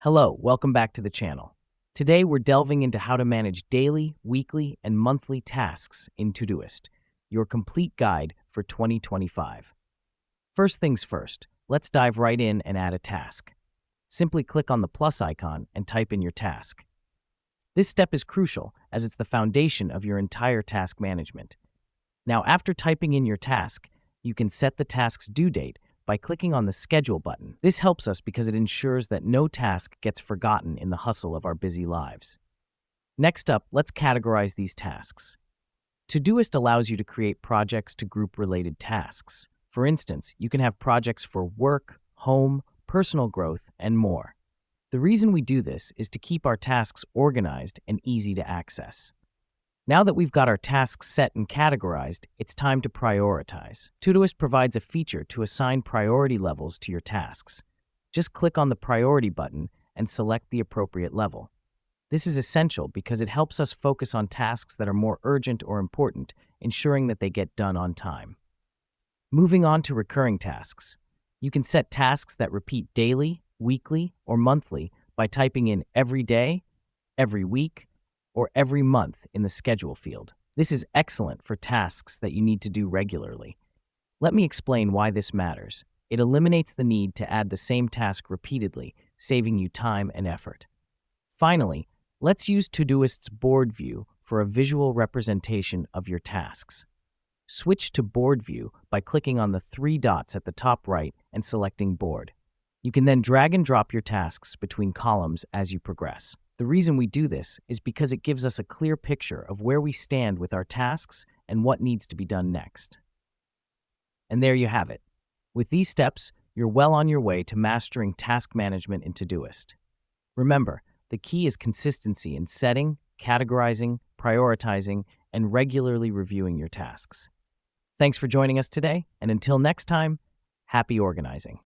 Hello, welcome back to the channel. Today we're delving into how to manage daily, weekly, and monthly tasks in Todoist, your complete guide for 2025. First things first, let's dive right in and add a task. Simply click on the plus icon and type in your task. This step is crucial as it's the foundation of your entire task management. Now, after typing in your task, you can set the task's due date by clicking on the Schedule button. This helps us because it ensures that no task gets forgotten in the hustle of our busy lives. Next up, let's categorize these tasks. Todoist allows you to create projects to group related tasks. For instance, you can have projects for work, home, personal growth, and more. The reason we do this is to keep our tasks organized and easy to access. Now that we've got our tasks set and categorized, it's time to prioritize. Todoist provides a feature to assign priority levels to your tasks. Just click on the priority button and select the appropriate level. This is essential because it helps us focus on tasks that are more urgent or important, ensuring that they get done on time. Moving on to recurring tasks. You can set tasks that repeat daily, weekly, or monthly by typing in every day, every week, or every month in the Schedule field. This is excellent for tasks that you need to do regularly. Let me explain why this matters. It eliminates the need to add the same task repeatedly, saving you time and effort. Finally, let's use Todoist's board view for a visual representation of your tasks. Switch to board view by clicking on the three dots at the top right and selecting board. You can then drag and drop your tasks between columns as you progress. The reason we do this is because it gives us a clear picture of where we stand with our tasks and what needs to be done next. And there you have it. With these steps, you're well on your way to mastering task management in Todoist. Remember, the key is consistency in setting, categorizing, prioritizing, and regularly reviewing your tasks. Thanks for joining us today, and until next time, happy organizing.